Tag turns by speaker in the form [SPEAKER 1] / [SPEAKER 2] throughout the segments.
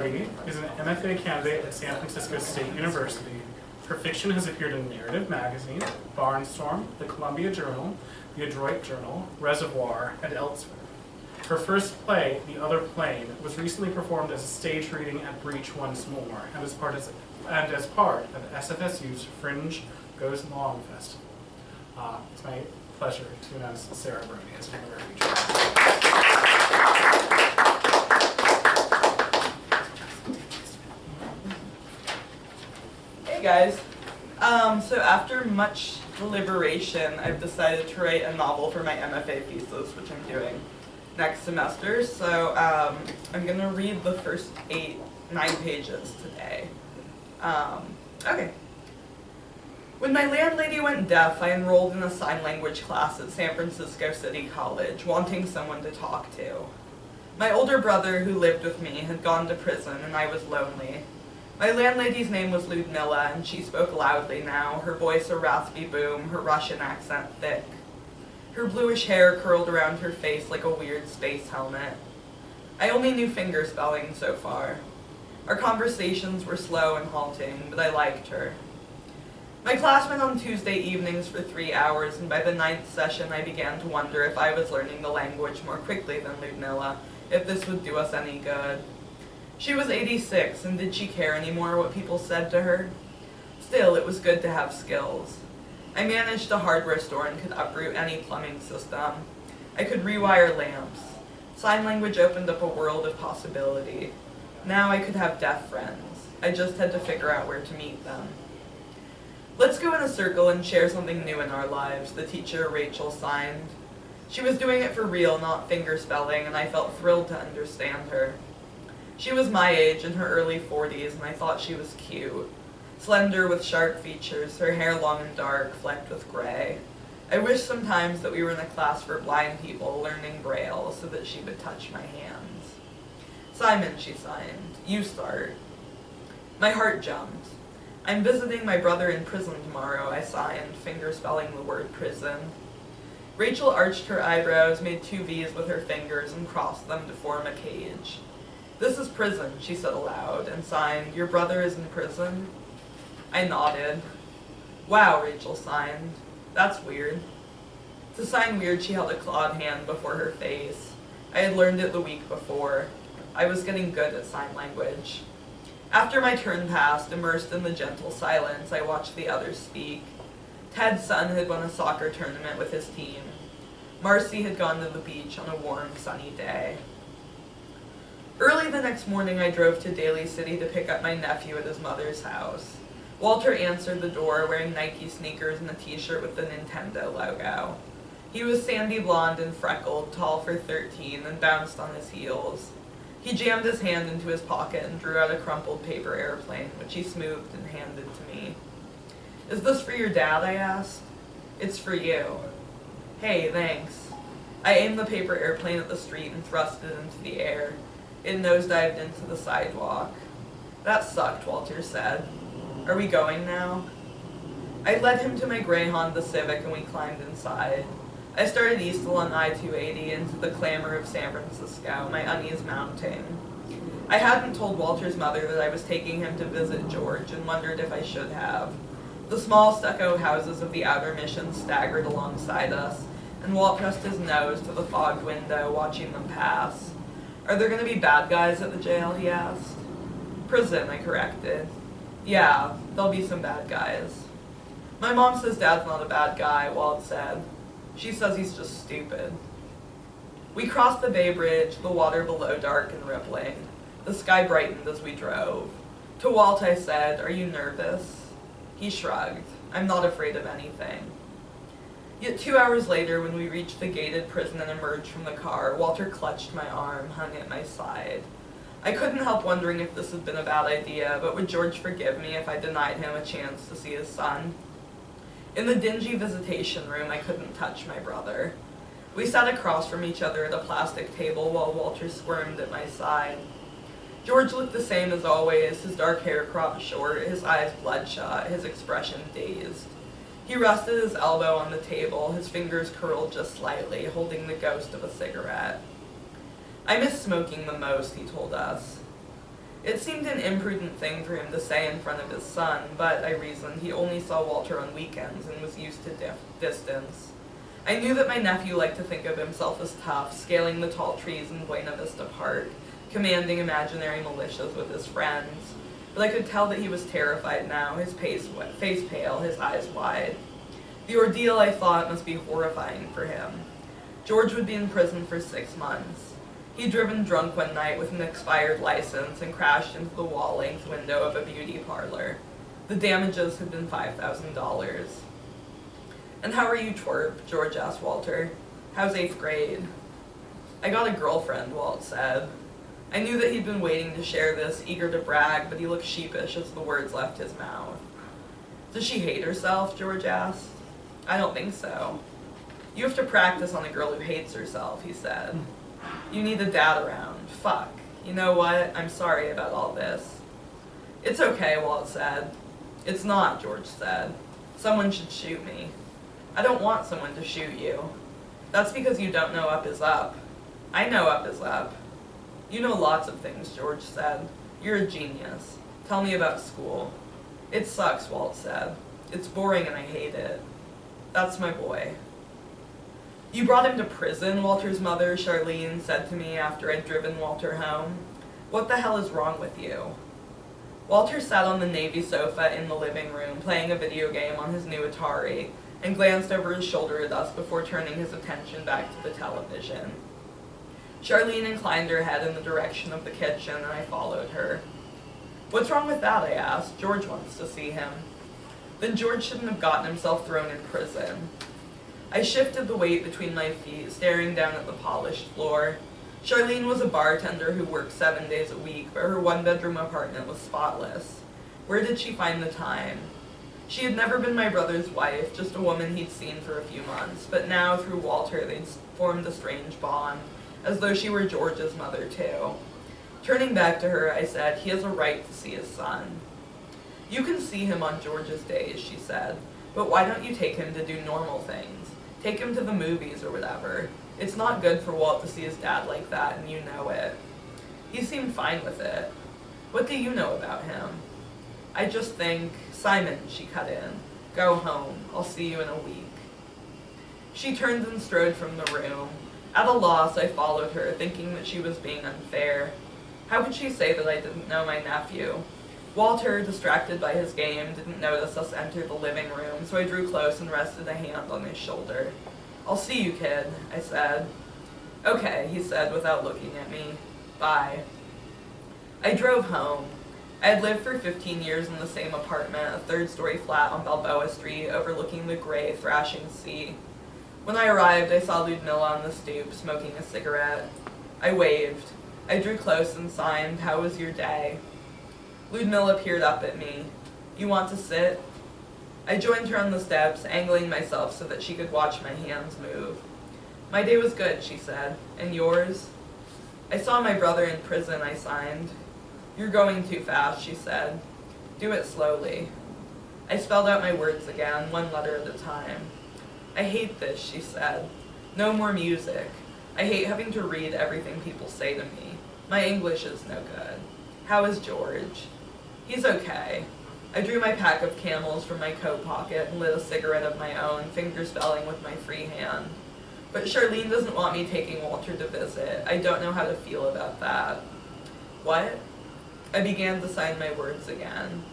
[SPEAKER 1] Brody is an MFA candidate at San Francisco State University. Her fiction has appeared in Narrative Magazine, Barnstorm, the Columbia Journal, the Adroit Journal, Reservoir, and elsewhere. Her first play, The Other Plane, was recently performed as a stage reading at Breach Once More, and as part of SFSU's Fringe Goes Long Festival. It's my pleasure to announce Sara Brody as one of our features.
[SPEAKER 2] Hey guys. So after much deliberation, I've decided to write a novel for my MFA thesis, which I'm doing next semester. So I'm going to read the first 9 pages today. Okay. When my landlady went deaf, I enrolled in a sign language class at San Francisco City College, wanting someone to talk to. My older brother, who lived with me, had gone to prison, and I was lonely. My landlady's name was Ludmilla, and she spoke loudly now, her voice a raspy boom, her Russian accent thick. Her bluish hair curled around her face like a weird space helmet. I only knew finger spelling so far. Our conversations were slow and halting, but I liked her. My class went on Tuesday evenings for 3 hours, and by the 9th session I began to wonder if I was learning the language more quickly than Ludmilla, if this would do us any good. She was 86, and did she care anymore what people said to her? Still, it was good to have skills. I managed a hardware store and could uproot any plumbing system. I could rewire lamps. Sign language opened up a world of possibility. Now I could have deaf friends. I just had to figure out where to meet them. Let's go in a circle and share something new in our lives, the teacher Rachel signed. She was doing it for real, not finger spelling, and I felt thrilled to understand her. She was my age, in her early 40s, and I thought she was cute. Slender with sharp features, her hair long and dark, flecked with gray. I wish sometimes that we were in a class for blind people learning Braille so that she would touch my hands. Simon, she signed. You start. My heart jumped. I'm visiting my brother in prison tomorrow, I signed, finger-spelling the word prison. Rachel arched her eyebrows, made 2 V's with her fingers, and crossed them to form a cage. This is prison, she said aloud, and signed, Your brother is in prison? I nodded. Wow, Rachel signed. That's weird. To sign weird, she held a clawed hand before her face. I had learned it the week before. I was getting good at sign language. After my turn passed, immersed in the gentle silence, I watched the others speak. Ted's son had won a soccer tournament with his team. Marcy had gone to the beach on a warm, sunny day. Early the next morning, I drove to Daly City to pick up my nephew at his mother's house. Walter answered the door wearing Nike sneakers and a t-shirt with the Nintendo logo. He was sandy blonde and freckled, tall for 13, and bounced on his heels. He jammed his hand into his pocket and drew out a crumpled paper airplane, which he smoothed and handed to me. Is this for your dad? I asked. It's for you. Hey, thanks. I aimed the paper airplane at the street and thrust it into the air. It nosedived into the sidewalk. That sucked, Walter said. Are we going now? I led him to my gray Honda Civic and we climbed inside. I started east along I-280 into the clamor of San Francisco, my unease mounting. I hadn't told Walter's mother that I was taking him to visit George and wondered if I should have. The small stucco houses of the outer mission staggered alongside us, and Walt pressed his nose to the fogged window, watching them pass. Are there going to be bad guys at the jail, he asked. Prison, I corrected. Yeah, there'll be some bad guys. My mom says Dad's not a bad guy, Walt said. She says he's just stupid. We crossed the Bay Bridge, the water below dark and rippling. The sky brightened as we drove. To Walt I said, Are you nervous? He shrugged. I'm not afraid of anything. Yet 2 hours later, when we reached the gated prison and emerged from the car, Walter clutched my arm, hung at my side. I couldn't help wondering if this had been a bad idea, but would George forgive me if I denied him a chance to see his son? In the dingy visitation room, I couldn't touch my brother. We sat across from each other at a plastic table while Walter squirmed at my side. George looked the same as always, his dark hair cropped short, his eyes bloodshot, his expression dazed. He rested his elbow on the table, his fingers curled just slightly, holding the ghost of a cigarette. I miss smoking the most, he told us. It seemed an imprudent thing for him to say in front of his son, but I reasoned he only saw Walter on weekends and was used to distance. I knew that my nephew liked to think of himself as tough, scaling the tall trees in Buena Vista Park, commanding imaginary militias with his friends, but I could tell that he was terrified now, his face pale, his eyes wide. The ordeal, I thought, must be horrifying for him. George would be in prison for 6 months. He'd driven drunk one night with an expired license and crashed into the wall-length window of a beauty parlor. The damages had been $5,000. "And how are you, twerp?" George asked Walter. "How's 8th grade?" "I got a girlfriend," Walt said. I knew that he'd been waiting to share this, eager to brag, but he looked sheepish as the words left his mouth. "Does she hate herself?" George asked. "I don't think so." "You have to practice on a girl who hates herself," he said. "You need a dad around. Fuck. You know what? I'm sorry about all this." "It's okay," Walt said. "It's not," George said. "Someone should shoot me." "I don't want someone to shoot you." "That's because you don't know up is up." "I know up is up." "You know lots of things," George said. "You're a genius. Tell me about school." "It sucks," Walt said. "It's boring and I hate it." "That's my boy." "You brought him to prison," Walter's mother, Charlene, said to me after I'd driven Walter home. "What the hell is wrong with you?" Walter sat on the Navy sofa in the living room, playing a video game on his new Atari, and glanced over his shoulder at us before turning his attention back to the television. Charlene inclined her head in the direction of the kitchen, and I followed her. "What's wrong with that?" I asked. "George wants to see him." "Then George shouldn't have gotten himself thrown in prison." I shifted the weight between my feet, staring down at the polished floor. Charlene was a bartender who worked 7 days a week, but her one-bedroom apartment was spotless. Where did she find the time? She had never been my brother's wife, just a woman he'd seen for a few months, but now, through Walter, they'd formed a strange bond, as though she were George's mother, too. Turning back to her, I said, "He has a right to see his son." "You can see him on George's days," she said, "but why don't you take him to do normal things? Take him to the movies or whatever. It's not good for Walt to see his dad like that, and you know it." He seemed fine with it. "What do you know about him?" "I just think—" "Simon," she cut in, "go home. I'll see you in a week." She turned and strode from the room. At a loss, I followed her, thinking that she was being unfair. How could she say that I didn't know my nephew? Walter, distracted by his game, didn't notice us enter the living room, so I drew close and rested a hand on his shoulder. "I'll see you, kid," I said. "Okay," he said without looking at me. "Bye." I drove home. I had lived for 15 years in the same apartment, a third-story flat on Balboa Street, overlooking the gray, thrashing sea. When I arrived, I saw Ludmilla on the stoop, smoking a cigarette. I waved. I drew close and signed, "How was your day?" Ludmilla peered up at me. "You want to sit?" I joined her on the steps, angling myself so that she could watch my hands move. "My day was good," she said. "And yours?" "I saw my brother in prison," I signed. "You're going too fast," she said. "Do it slowly." I spelled out my words again, one letter at a time. "I hate this," she said. "No more music. I hate having to read everything people say to me. My English is no good. How is George?" "He's okay." I drew my pack of Camels from my coat pocket and lit a cigarette of my own, fingerspelling with my free hand. "But Charlene doesn't want me taking Walter to visit. I don't know how to feel about that." "What?" I began to sign my words again.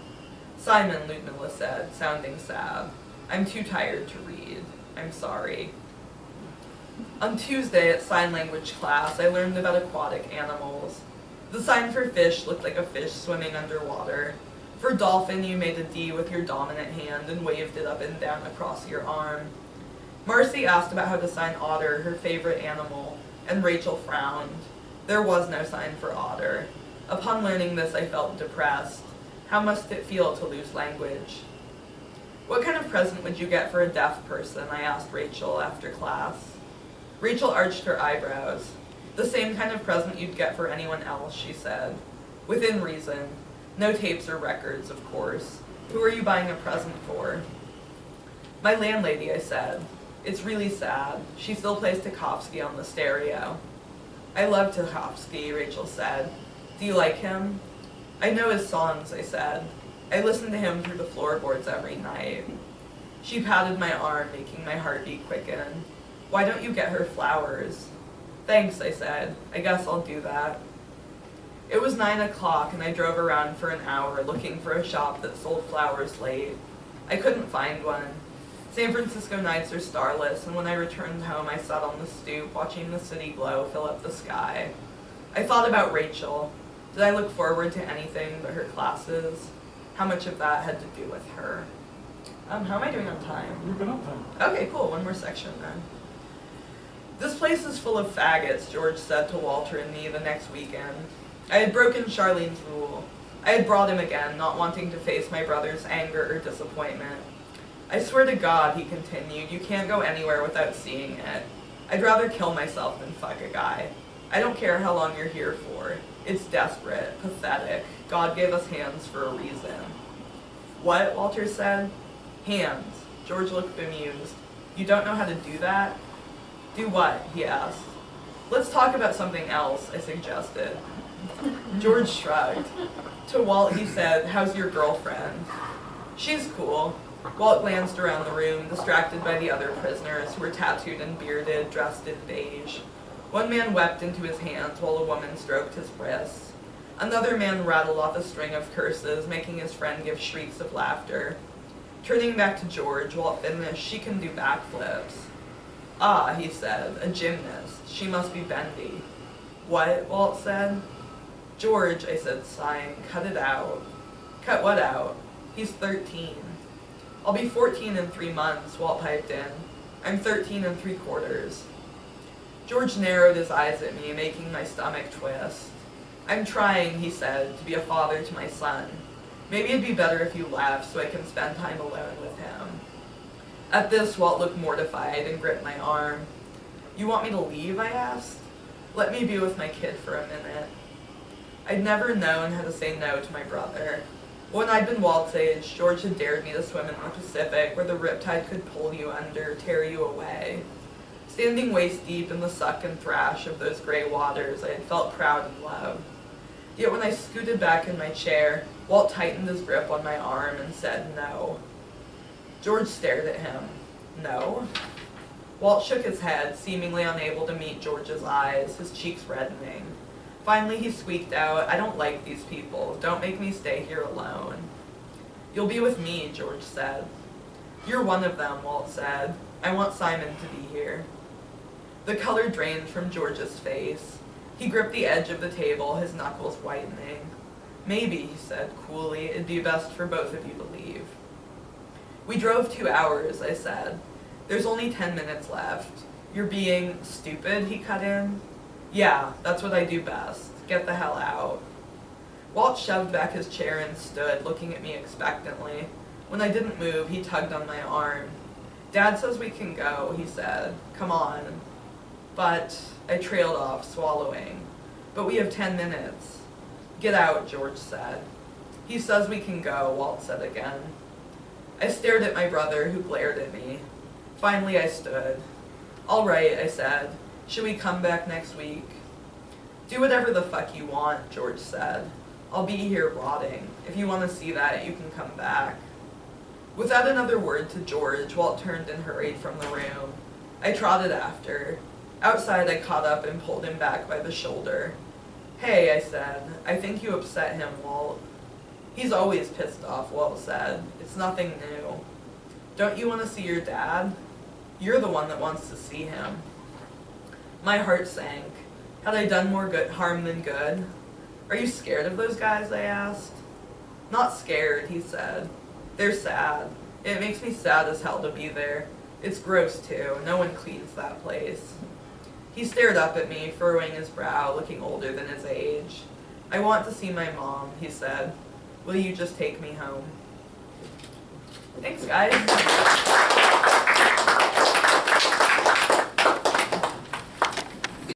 [SPEAKER 2] "Simon," Ludmilla said, sounding sad. "I'm too tired to read. I'm sorry." On Tuesday at sign language class, I learned about aquatic animals. The sign for fish looked like a fish swimming underwater. For dolphin, you made a D with your dominant hand and waved it up and down across your arm. Marcy asked about how to sign otter, her favorite animal, and Rachel frowned. There was no sign for otter. Upon learning this, I felt depressed. How must it feel to lose language? "What kind of present would you get for a deaf person?" I asked Rachel after class. Rachel arched her eyebrows. "The same kind of present you'd get for anyone else," she said. "Within reason. No tapes or records, of course. Who are you buying a present for?" "My landlady," I said. "It's really sad. She still plays Tchaikovsky on the stereo." "I love Tchaikovsky," Rachel said. "Do you like him?" I know his songs, I said. I listen to him through the floorboards every night. She patted my arm, making my heartbeat quicken. Why don't you get her flowers? Thanks, I said. I guess I'll do that. It was 9 o'clock, and I drove around for an hour looking for a shop that sold flowers late. I couldn't find one. San Francisco nights are starless, and when I returned home, I sat on the stoop, watching the city glow fill up the sky. I thought about Rachel. Did I look forward to anything but her classes? How much of that had to do with her? How am I doing on time?
[SPEAKER 1] You're good on time.
[SPEAKER 2] Okay, cool. One more section then. This place is full of faggots, George said to Walter and me the next weekend. I had broken Charlene's rule. I had brought him again, not wanting to face my brother's anger or disappointment. I swear to God, he continued, you can't go anywhere without seeing it. I'd rather kill myself than fuck a guy. I don't care how long you're here for. It's desperate, pathetic. God gave us hands for a reason. What? Walter said. Hands. George looked bemused. You don't know how to do that? Do what? He asked. Let's talk about something else, I suggested. George shrugged. To Walt, he said, how's your girlfriend? She's cool. Walt glanced around the room, distracted by the other prisoners who were tattooed and bearded, dressed in beige. One man wept into his hands while a woman stroked his wrists. Another man rattled off a string of curses, making his friend give shrieks of laughter. Turning back to George, Walt finished, she can do backflips. Ah, he said, a gymnast. She must be bendy. What? Walt said. George, I said, sighing, cut it out. Cut what out? He's 13. I'll be 14 in 3 months, Walt piped in. I'm 13 3/4. George narrowed his eyes at me, making my stomach twist. I'm trying, he said, to be a father to my son. Maybe it'd be better if you left so I can spend time alone with him. At this, Walt looked mortified and gripped my arm. You want me to leave, I asked. Let me be with my kid for a minute. I'd never known how to say no to my brother. When I'd been Walt's age, George had dared me to swim in the Pacific, where the riptide could pull you under, tear you away. Standing waist-deep in the suck and thrash of those gray waters, I had felt proud and loved. Yet when I scooted back in my chair, Walt tightened his grip on my arm and said no. George stared at him. No? Walt shook his head, seemingly unable to meet George's eyes, his cheeks reddening. Finally, he squeaked out, I don't like these people. Don't make me stay here alone. You'll be with me, George said. You're one of them, Walt said. I want Simon to be here. The color drained from George's face. He gripped the edge of the table, his knuckles whitening. Maybe, he said coolly, it'd be best for both of you to leave. We drove 2 hours, I said. There's only 10 minutes left. You're being stupid, he cut in. Yeah, that's what I do best. Get the hell out. Walt shoved back his chair and stood, looking at me expectantly. When I didn't move, he tugged on my arm. Dad says we can go, he said. Come on. But I trailed off, swallowing. But we have 10 minutes. Get out, George said. He says we can go, Walt said again. I stared at my brother, who glared at me. Finally, I stood. All right, I said. Should we come back next week? Do whatever the fuck you want, George said. I'll be here rotting. If you want to see that, you can come back. Without another word to George, Walt turned and hurried from the room. I trotted after. Outside, I caught up and pulled him back by the shoulder. Hey, I said, I think you upset him, Walt. He's always pissed off, Walt said. It's nothing new. Don't you want to see your dad? You're the one that wants to see him. My heart sank. Had I done more harm than good? Are you scared of those guys, I asked. Not scared, he said. They're sad. It makes me sad as hell to be there. It's gross, too. No one cleans that place. He stared up at me, furrowing his brow, looking older than his age. I want to see my mom, he said. Will you just take me home? Thanks, guys.